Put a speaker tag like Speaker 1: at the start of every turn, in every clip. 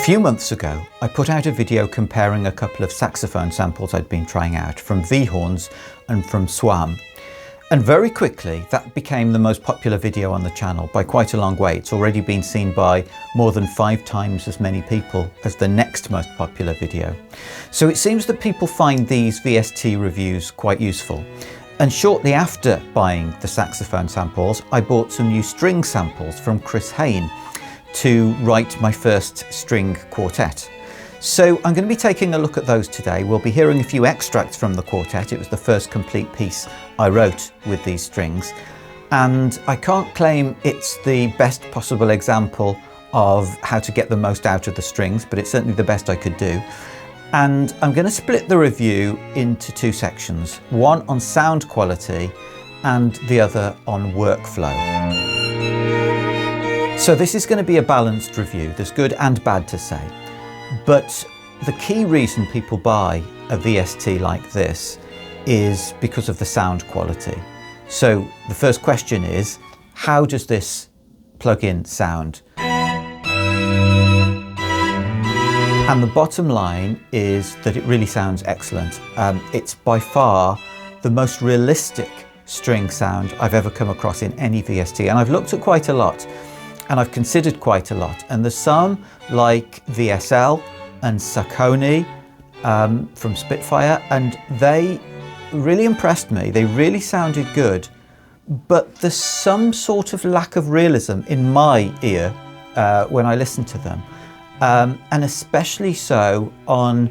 Speaker 1: few months ago, I put out a video comparing a couple of saxophone samples I'd been trying out from V-horns and from Swam. And very quickly, that became the most popular video on the channel by quite a long way. It's already been seen by more than 5 times as many people as the next most popular video. So it seems that people find these VST reviews quite useful. And shortly after buying the saxophone samples, I bought some new string samples from Chris Hein to write my first string quartet. So I'm going to be taking a look at those today. We'll be hearing a few extracts from the quartet. It was the first complete piece I wrote with these strings. And I can't claim it's the best possible example of how to get the most out of the strings, but it's certainly the best I could do. And I'm going to split the review into 2 sections, one on sound quality and the other on workflow. So this is going to be a balanced review. There's good and bad to say. But the key reason people buy a VST like this is because of the sound quality. So the first question is, how does this plugin sound? And the bottom line is that it really sounds excellent. It's by far the most realistic string sound I've ever come across in any VST. And I've looked at quite a lot. And I've considered quite a lot, and there's some like VSL and Saucony from Spitfire, and they really impressed me. They really sounded good, but there's some sort of lack of realism in my ear when I listen to them, and especially so on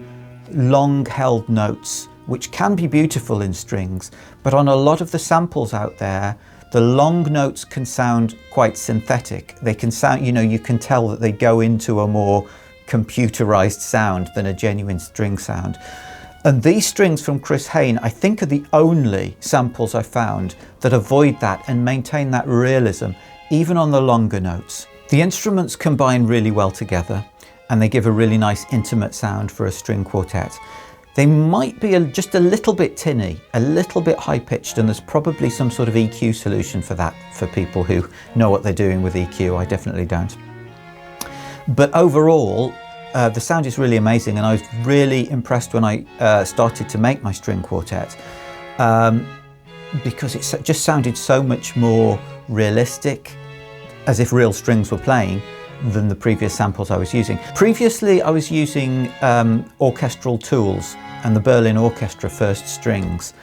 Speaker 1: long-held notes, which can be beautiful in strings, but on a lot of the samples out there, the long notes can sound quite synthetic. They can sound, you can tell that they go into a more computerized sound than a genuine string sound. And these strings from Chris Hein, I think, are the only samples I've found that avoid that and maintain that realism, even on the longer notes. The instruments combine really well together, and they give a really nice intimate sound for a string quartet. They might be just a little bit tinny, a little bit high-pitched, and there's probably some sort of EQ solution for that for people who know what they're doing with EQ. I definitely don't. But overall, the sound is really amazing, and I was really impressed when I started to make my string quartet because it just sounded so much more realistic, as if real strings were playing, than the previous samples I was using. Previously, I was using orchestral tools and the Berlin Orchestra first strings,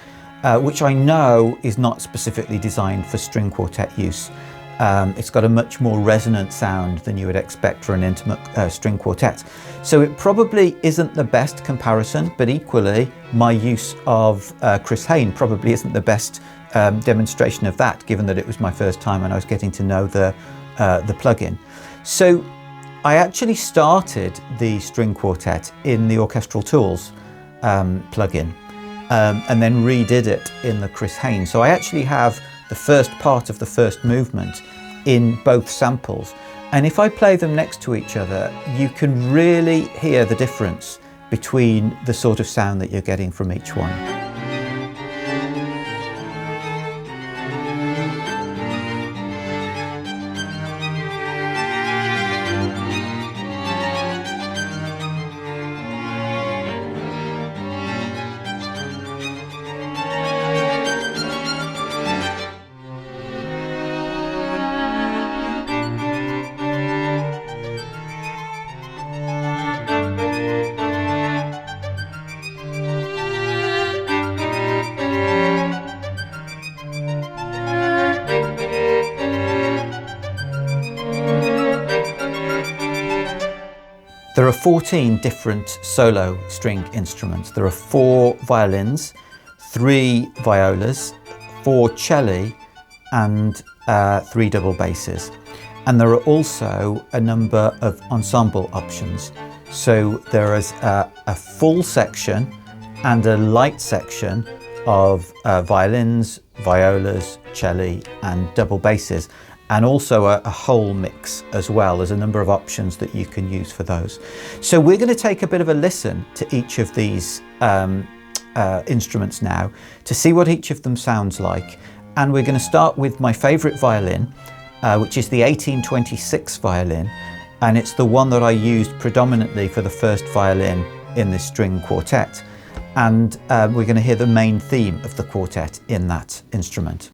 Speaker 1: which I know is not specifically designed for string quartet use. It's got a much more resonant sound than you would expect for an intimate string quartet. So it probably isn't the best comparison, but equally, my use of Chris Hein probably isn't the best demonstration of that, given that it was my first time and I was getting to know the plugin. So I actually started the string quartet in the Orchestral Tools plugin and then redid it in the Chris Hein. So I actually have the first part of the first movement in both samples. And if I play them next to each other, you can really hear the difference between the sort of sound that you're getting from each one. There are 14 different solo string instruments. There are 4 violins, 3 violas, 4 celli, and 3 double basses. And there are also a number of ensemble options. So there is a full section and a light section of violins, violas, celli, and double basses, and also a whole mix as well. There's a number of options that you can use for those. So we're going to take a bit of a listen to each of these instruments now to see what each of them sounds like. And we're going to start with my favourite violin, which is the 1826 violin. and it's the one that I used predominantly for the first violin in this string quartet. And we're going to hear the main theme of the quartet in that instrument.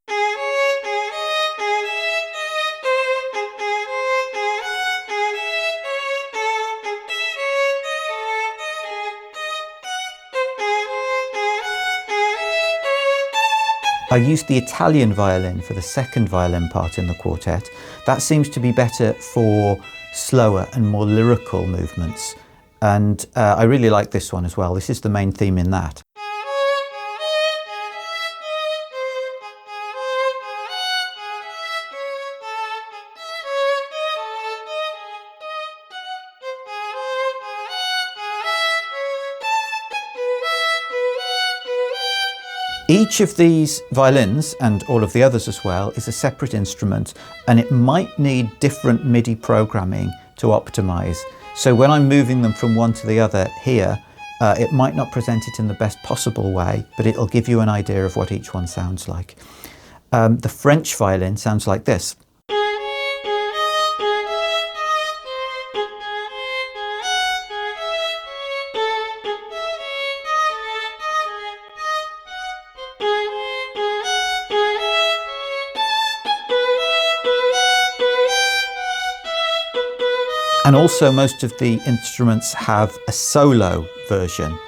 Speaker 1: I used the Italian violin for the second violin part in the quartet. That seems to be better for slower and more lyrical movements. And I really like this one as well. This is the main theme in that. Each of these violins, and all of the others as well, is a separate instrument, and it might need different MIDI programming to optimize. So when I'm moving them from one to the other here, it might not present it in the best possible way, but it'll give you an idea of what each one sounds like. The French violin sounds like this. And also most of the instruments have a solo version,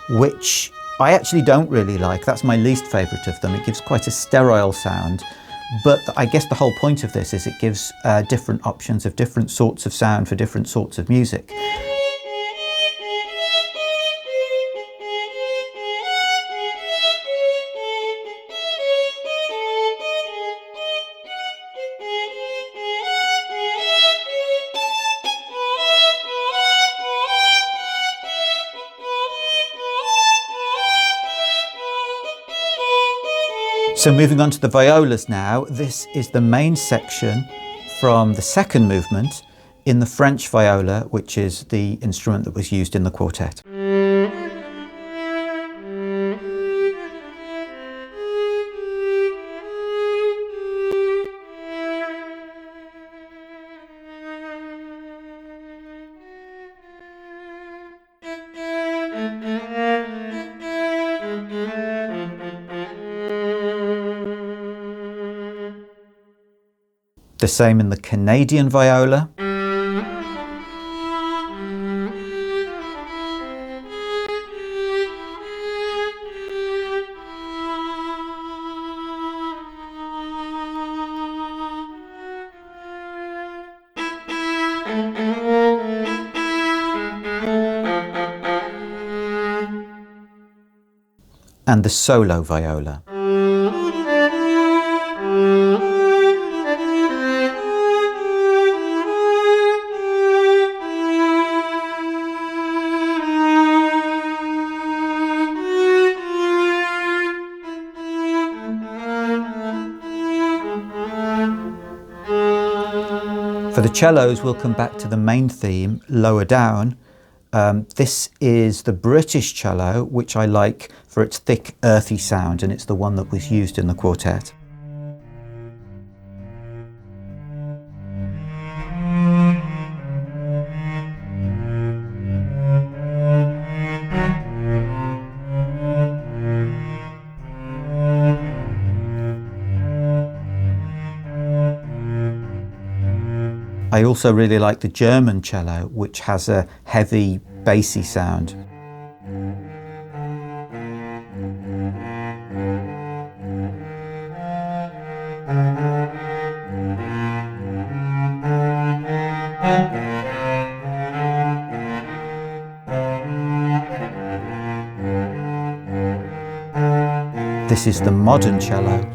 Speaker 1: which I actually don't really like. That's my least favourite of them. It gives quite a sterile sound, but I guess the whole point of this is it gives different options of different sorts of sound for different sorts of music. So moving on to the violas now, this is the main section from the second movement in the French viola, which is the instrument that was used in the quartet. The same in the Canadian viola. And the solo viola. For the cellos, we'll come back to the main theme lower down. This is the British cello, which I like for its thick, earthy sound, and it's the one that was used in the quartet. I also really like the German cello, which has a heavy, bassy sound. This is the modern cello.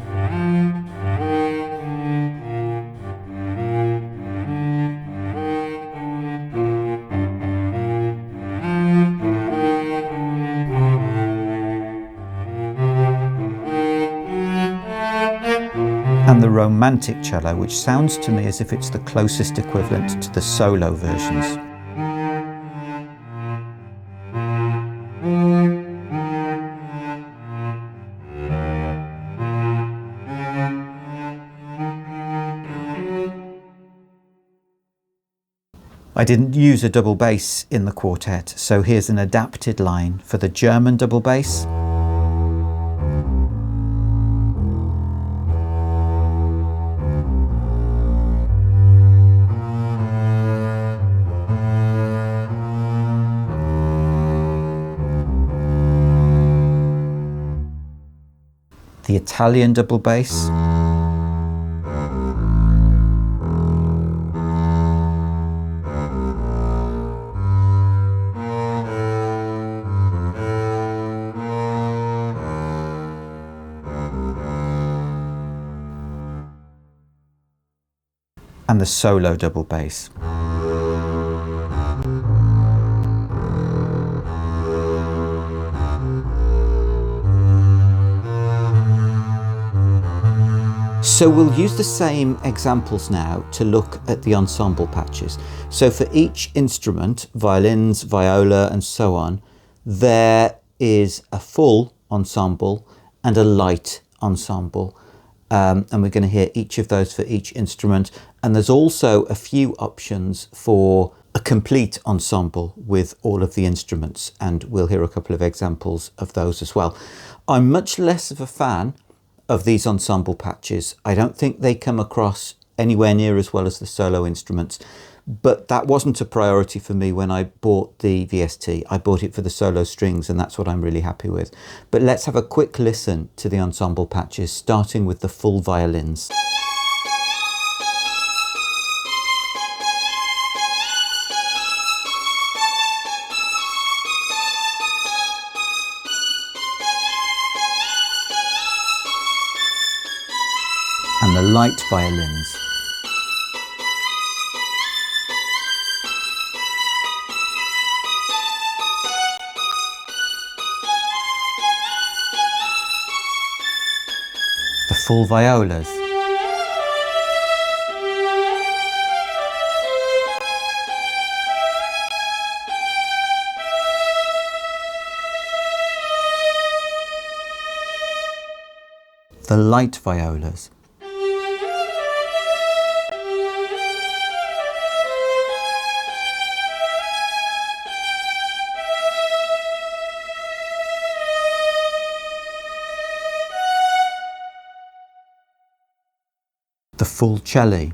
Speaker 1: And the romantic cello, which sounds to me as if it's the closest equivalent to the solo versions. I didn't use a double bass in the quartet, so here's an adapted line for the German double bass. The Italian double bass. And the solo double bass. So we'll use the same examples now to look at the ensemble patches. So for each instrument, violins, viola, and so on, there is a full ensemble and a light ensemble. And we're going to hear each of those for each instrument. And there's also a few options for a complete ensemble with all of the instruments. And we'll hear a couple of examples of those as well. I'm much less of a fan of these ensemble patches. I don't think they come across anywhere near as well as the solo instruments, but that wasn't a priority for me when I bought the VST. I bought it for the solo strings, and that's what I'm really happy with. But let's have a quick listen to the ensemble patches, starting with the full violins. And the light violins. The full violas. The light violas. The full Celli.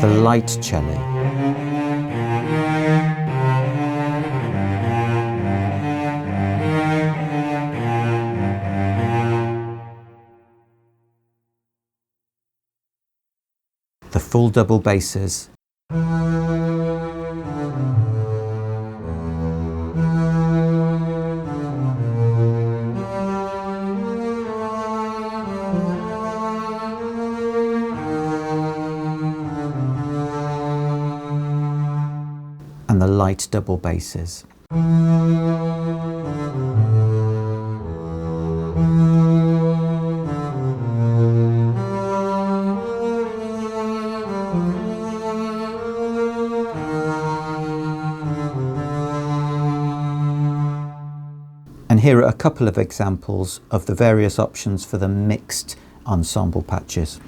Speaker 1: The light Celli. The full double basses. And the light double basses. And here are a couple of examples of the various options for the mixed ensemble patches.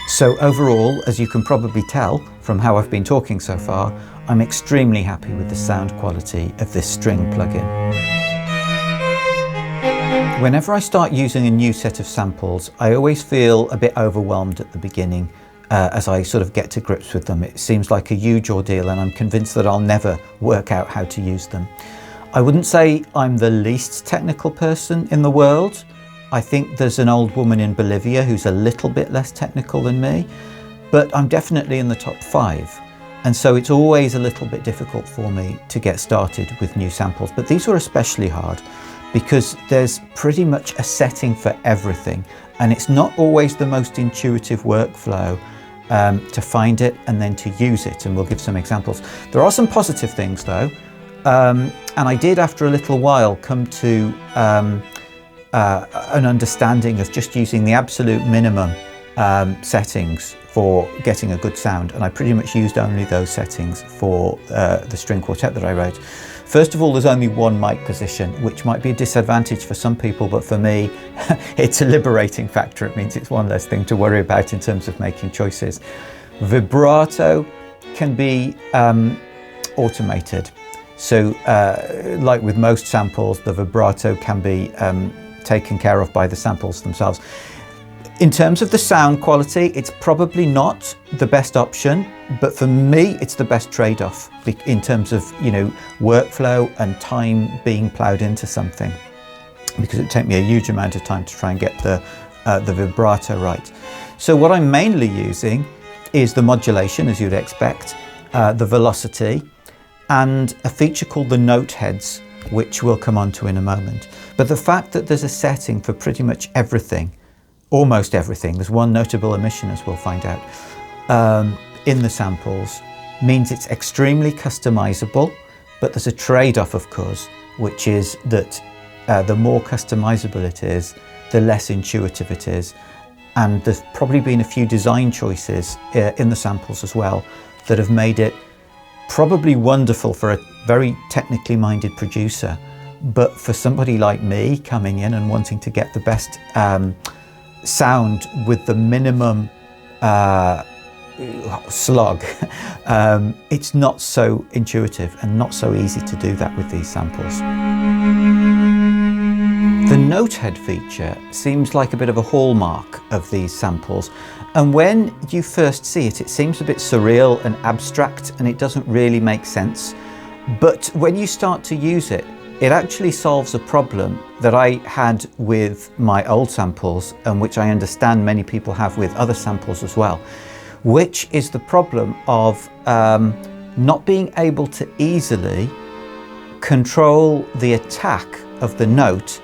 Speaker 1: So overall, as you can probably tell from how I've been talking so far, I'm extremely happy with the sound quality of this string plugin. Whenever I start using a new set of samples, I always feel a bit overwhelmed at the beginning as I sort of get to grips with them. It seems like a huge ordeal, and I'm convinced that I'll never work out how to use them. I wouldn't say I'm the least technical person in the world. I think there's an old woman in Bolivia who's a little bit less technical than me, but I'm definitely in the top 5. And so it's always a little bit difficult for me to get started with new samples. But these were especially hard because there's pretty much a setting for everything. And it's not always the most intuitive workflow to find it and then to use it, and we'll give some examples. There are some positive things though, and I did after a little while come to an understanding of just using the absolute minimum settings for getting a good sound, and I pretty much used only those settings for the string quartet that I wrote. First of all, there's only one mic position, which might be a disadvantage for some people, but for me it's a liberating factor. It means it's one less thing to worry about in terms of making choices. Vibrato can be automated, so like with most samples, the vibrato can be taken care of by the samples themselves. In terms of the sound quality, it's probably not the best option, but for me it's the best trade-off in terms of, you know, workflow and time being ploughed into something, because it would take me a huge amount of time to try and get the vibrato right. So what I'm mainly using is the modulation, as you'd expect, the velocity, and a feature called the note heads, which we'll come on to in a moment. But the fact that there's a setting for pretty much everything, almost everything, there's one notable omission as we'll find out, in the samples, means it's extremely customizable, but there's a trade-off of course, which is that the more customizable it is, the less intuitive it is. And there's probably been a few design choices in the samples as well that have made it probably wonderful for a very technically minded producer, but for somebody like me coming in and wanting to get the best sound with the minimum slog, it's not so intuitive and not so easy to do that with these samples. The note head feature seems like a bit of a hallmark of these samples, and when you first see it, it seems a bit surreal and abstract and it doesn't really make sense. But when you start to use it, it actually solves a problem that I had with my old samples, and which I understand many people have with other samples as well, which is the problem of not being able to easily control the attack of the note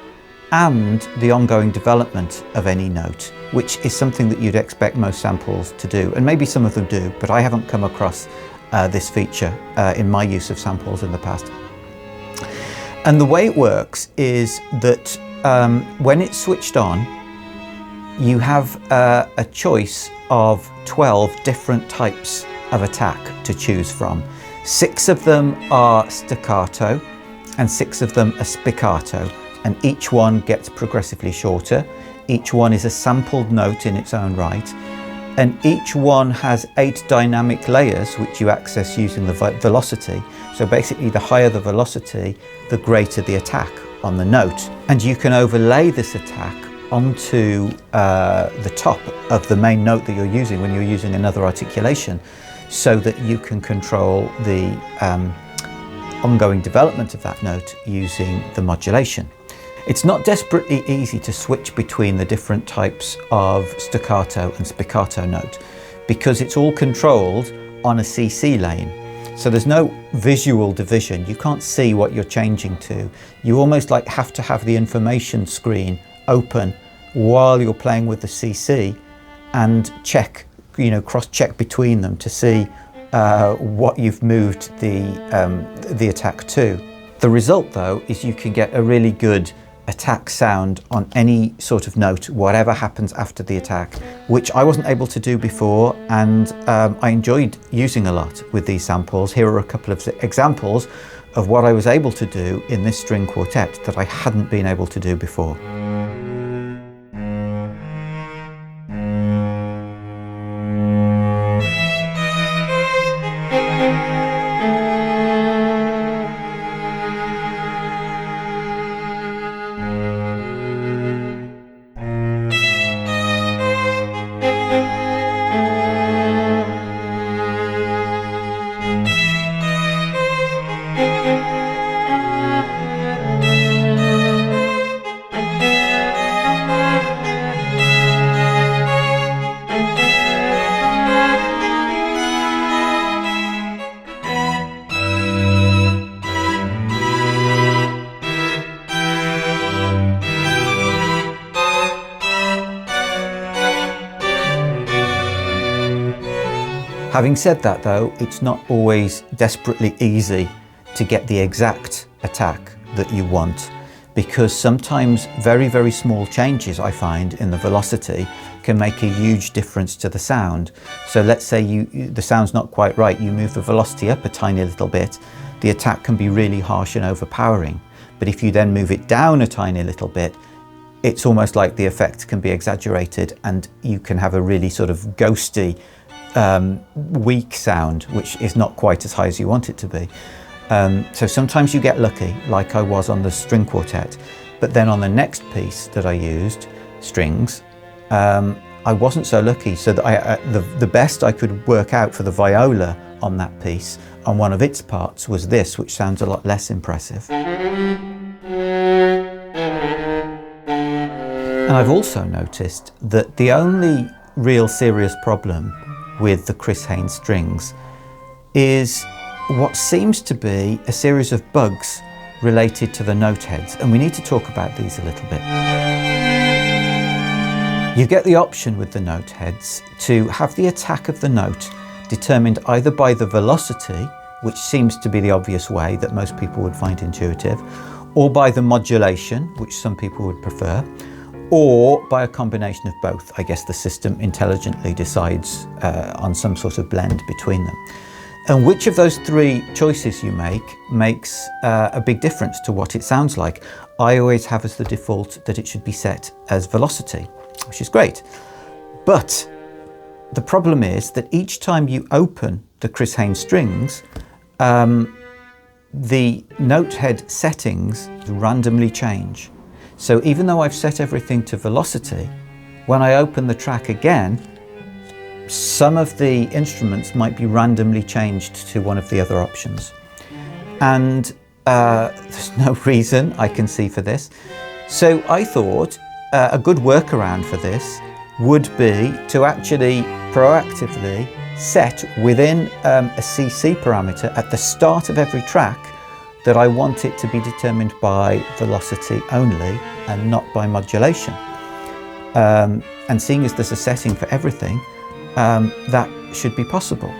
Speaker 1: and the ongoing development of any note, which is something that you'd expect most samples to do, and maybe some of them do, but I haven't come across this feature in my use of samples in the past. And the way it works is that when it's switched on, you have a choice of 12 different types of attack to choose from. 6 of them are staccato and 6 of them are spiccato, and each one gets progressively shorter. Each one is a sampled note in its own right, and each one has 8 dynamic layers which you access using the velocity. So basically, the higher the velocity, the greater the attack on the note, and you can overlay this attack onto the top of the main note that you're using when you're using another articulation, so that you can control the ongoing development of that note using the modulation. It's not desperately easy to switch between the different types of staccato and spiccato note, because it's all controlled on a CC lane. So there's no visual division. You can't see what you're changing to. You almost like have to have the information screen open while you're playing with the CC and check, you know, cross-check between them to see what you've moved the attack to. The result though is you can get a really good attack sound on any sort of note, whatever happens after the attack, which I wasn't able to do before, and I enjoyed using a lot with these samples. Here are a couple of examples of what I was able to do in this string quartet that I hadn't been able to do before. Having said that though, it's not always desperately easy to get the exact attack that you want, because sometimes very, very small changes I find in the velocity can make a huge difference to the sound. So let's say the sound's not quite right, you move the velocity up a tiny little bit, the attack can be really harsh and overpowering. But if you then move it down a tiny little bit, it's almost like the effect can be exaggerated and you can have a really sort of ghosty, weak sound, which is not quite as high as you want it to be. So sometimes you get lucky, like I was on the string quartet, but then on the next piece that I used, strings, I wasn't so lucky. So that the best I could work out for the viola on that piece, on one of its parts, was this, which sounds a lot less impressive. And I've also noticed that the only real serious problem with the Chris Hein Strings is what seems to be a series of bugs related to the note heads, and we need to talk about these a little bit. You get the option with the note heads to have the attack of the note determined either by the velocity, which seems to be the obvious way that most people would find intuitive, or by the modulation, which some people would prefer, or by a combination of both. I guess the system intelligently decides on some sort of blend between them. And which of those three choices you make makes a big difference to what it sounds like. I always have as the default that it should be set as velocity, which is great. But the problem is that each time you open the Chris Hein Strings, the note head settings randomly change. So even though I've set everything to velocity, when I open the track again, some of the instruments might be randomly changed to one of the other options. And there's no reason I can see for this. So I thought a good workaround for this would be to actually proactively set within a CC parameter at the start of every track that I want it to be determined by velocity only and not by modulation. And seeing as there's a setting for everything, that should be possible.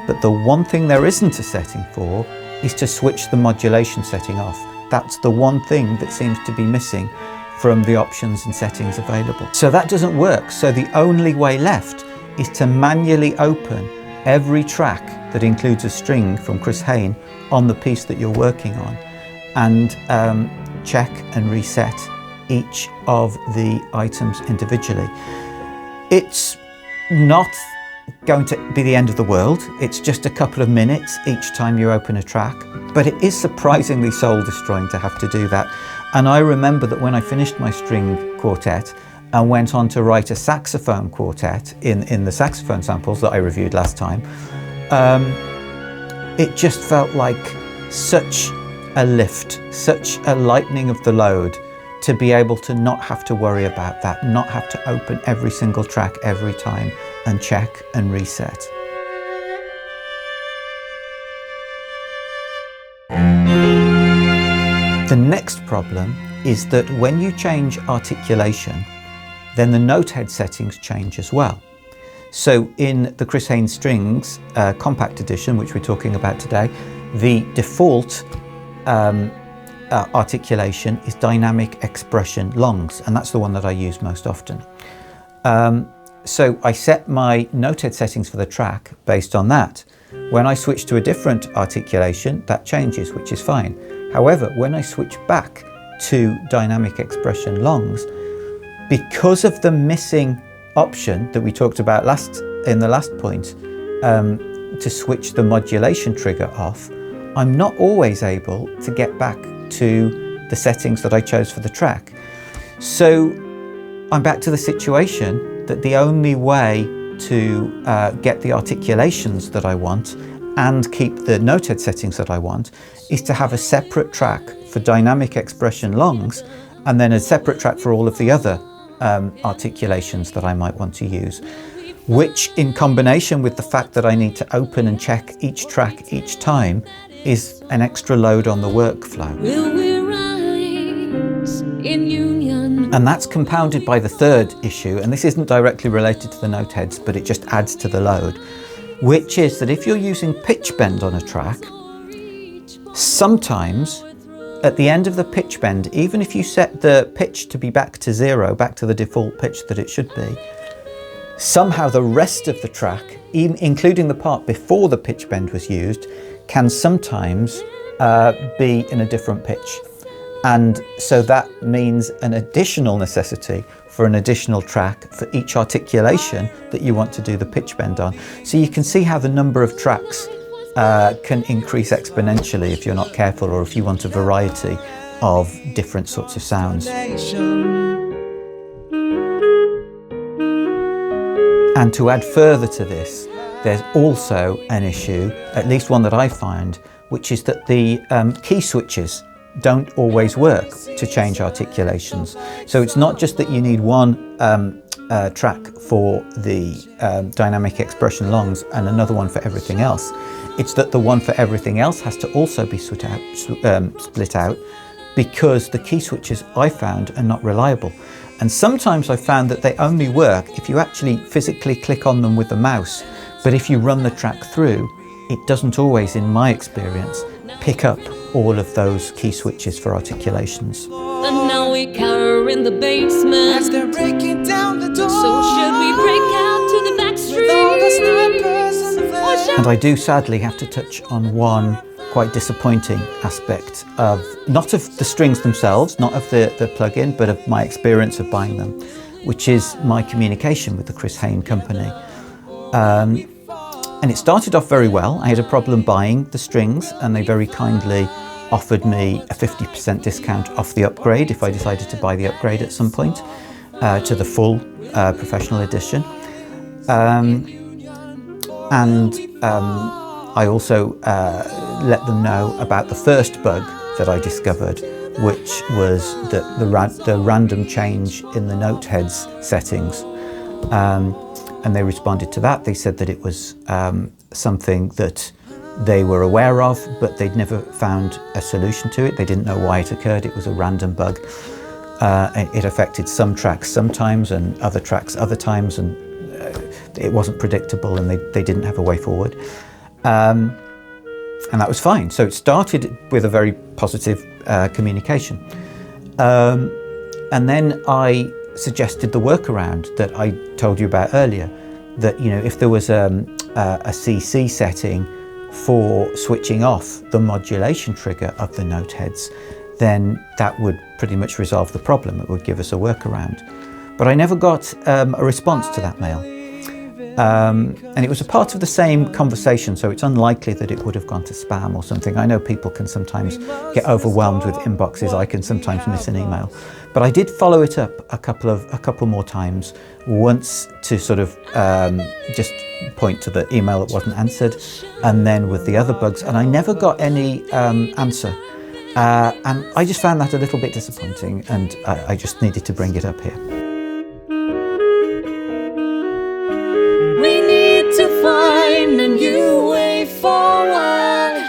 Speaker 1: But the one thing there isn't a setting for is to switch the modulation setting off. That's the one thing that seems to be missing from the options and settings available. So that doesn't work. So the only way left is to manually open every track that includes a string from Chris Hein on the piece that you're working on, and check and reset each of the items individually. It's not going to be the end of the world. It's just a couple of minutes each time you open a track, but it is surprisingly soul destroying to have to do that. And I remember that when I finished my string quartet and went on to write a saxophone quartet in the saxophone samples that I reviewed last time, it just felt like such a lift, such a lightening of the load to be able to not have to worry about that, not have to open every single track every time and check and reset. The next problem is that when you change articulation, then the note head settings change as well. So in the Chris Hein Strings Compact Edition, which we're talking about today, the default articulation is dynamic expression longs, and that's the one that I use most often. So I set my note head settings for the track based on that. When I switch to a different articulation, that changes, which is fine. However, when I switch back to dynamic expression longs, because of the missing option that we talked about in the last point, to switch the modulation trigger off, I'm not always able to get back to the settings that I chose for the track. So I'm back to the situation that the only way to get the articulations that I want and keep the note head settings that I want is to have a separate track for dynamic expression longs and then a separate track for all of the other articulations that I might want to use, which in combination with the fact that I need to open and check each track each time is an extra load on the workflow. Will we rise in union? And that's compounded by the third issue, and this isn't directly related to the note heads, but it just adds to the load, which is that if you're using pitch bend on a track, sometimes at the end of the pitch bend, even if you set the pitch to be back to 0, back to the default pitch that it should be, somehow the rest of the track, even including the part before the pitch bend was used, can sometimes be in a different pitch. And so that means an additional necessity for an additional track for each articulation that you want to do the pitch bend on. So you can see how the number of tracks can increase exponentially if you're not careful, or if you want a variety of different sorts of sounds. And to add further to this, there's also an issue, at least one that I find, which is that the key switches don't always work to change articulations. So it's not just that you need one track for the dynamic expression longs and another one for everything else. It's that the one for everything else has to also be split out, because the key switches I found are not reliable. And sometimes I found that they only work if you actually physically click on them with the mouse. But if you run the track through, it doesn't always, in my experience, pick up all of those key switches for articulations.
Speaker 2: And now we cower in the basement as they're breaking down the door. So should we break out to the back streets?
Speaker 1: And I do sadly have to touch on one quite disappointing aspect of, not of the strings themselves, not of the plugin, but of my experience of buying them, which is my communication with the Chris Hein company. And it started off very well. I had a problem buying the strings, and they very kindly offered me a 50% discount off the upgrade if I decided to buy the upgrade at some point to the full professional edition. I also let them know about the first bug that I discovered, which was that the random change in the note heads settings. And they responded to that. They said that it was something that they were aware of, but they'd never found a solution to it. They didn't know why it occurred. It was a random bug. It affected some tracks sometimes and other tracks other times, and it wasn't predictable, and they didn't have a way forward. And that was fine. So it started with a very positive communication. And then I suggested the workaround that I told you about earlier, that, you know, if there was a CC setting for switching off the modulation trigger of the note heads, then that would pretty much resolve the problem. It would give us a workaround. But I never got a response to that mail. And it was a part of the same conversation, so it's unlikely that it would have gone to spam or something. I know people can sometimes get overwhelmed with inboxes. I can sometimes miss an email. But I did follow it up a couple more times, once to sort of just point to the email that wasn't answered, and then with the other bugs, and I never got any answer. And I just found that a little bit disappointing, and I just needed to bring it up here.
Speaker 2: We need to find a new way forward.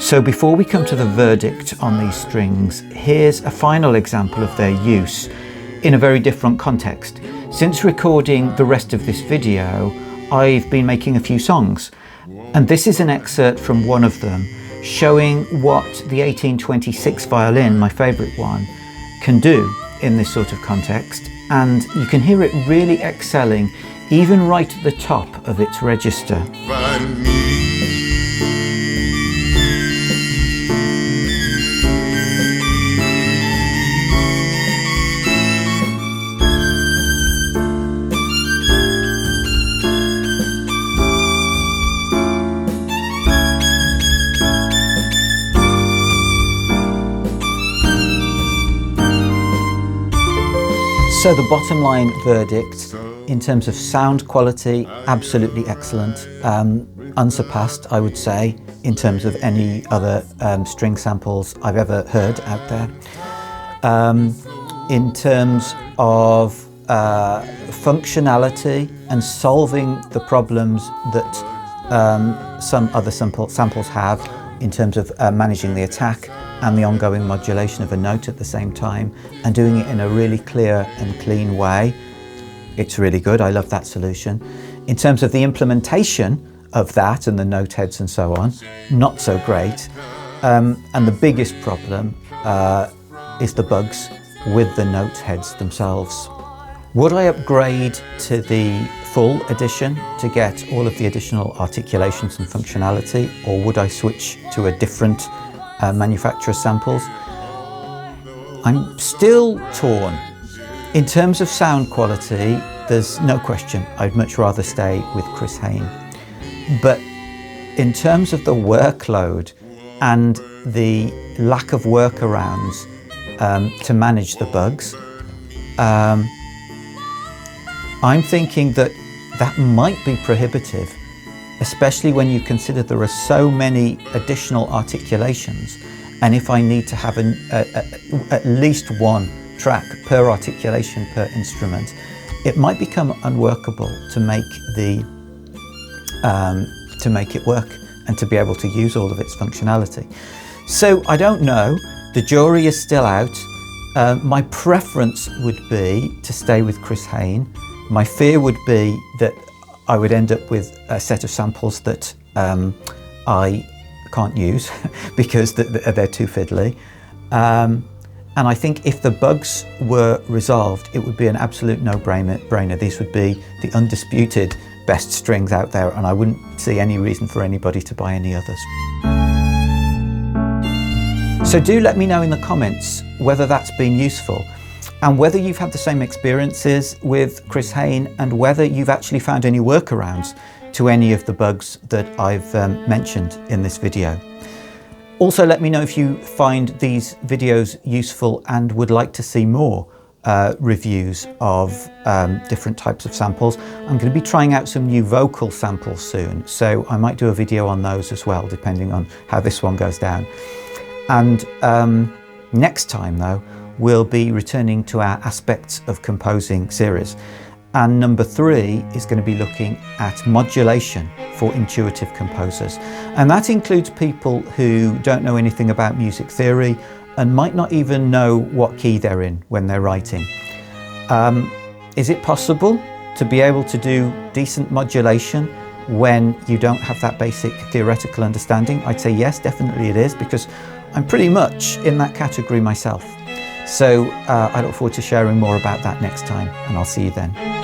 Speaker 1: So before we come to the verdict on these strings, here's a final example of their use in a very different context. Since recording the rest of this video, I've been making a few songs, and this is an excerpt from one of them showing what the 1826 violin, my favourite one, can do in this sort of context. And you can hear it really excelling, even right at the top of its register. So the bottom line verdict, in terms of sound quality, absolutely excellent, unsurpassed, I would say, in terms of any other string samples I've ever heard out there. In terms of functionality and solving the problems that some other samples have, in terms of managing the attack and the ongoing modulation of a note at the same time, and doing it in a really clear and clean way. it's really good. I love that solution. In terms of the implementation of that and the note heads and so on, not so great. And the biggest problem is the bugs with the note heads themselves. Would I upgrade to the full edition to get all of the additional articulations and functionality, or would I switch to a different manufacturer's samples? I'm still torn. In terms of sound quality, there's no question I'd much rather stay with Chris Hein. But in terms of the workload and the lack of workarounds to manage the bugs, I'm thinking that might be prohibitive, especially when you consider there are so many additional articulations, and if I need to have at least one track per articulation per instrument, it might become unworkable to make it work and to be able to use all of its functionality. So I don't know, the jury is still out. My preference would be to stay with Chris Hein. My fear would be that I would end up with a set of samples that I can't use because they're too fiddly. And I think if the bugs were resolved, it would be an absolute no-brainer. These would be the undisputed best strings out there, and I wouldn't see any reason for anybody to buy any others. So do let me know in the comments whether that's been useful, and whether you've had the same experiences with Chris Hein, and whether you've actually found any workarounds to any of the bugs that I've mentioned in this video. Also, let me know if you find these videos useful and would like to see more reviews of different types of samples. I'm going to be trying out some new vocal samples soon, so I might do a video on those as well, depending on how this one goes down. And next time though, we'll be returning to our Aspects of Composing series. And number 3 is going to be looking at modulation for intuitive composers. And that includes people who don't know anything about music theory and might not even know what key they're in when they're writing. Is it possible to be able to do decent modulation when you don't have that basic theoretical understanding? I'd say yes, definitely it is, because I'm pretty much in that category myself. So I look forward to sharing more about that next time, and I'll see you then.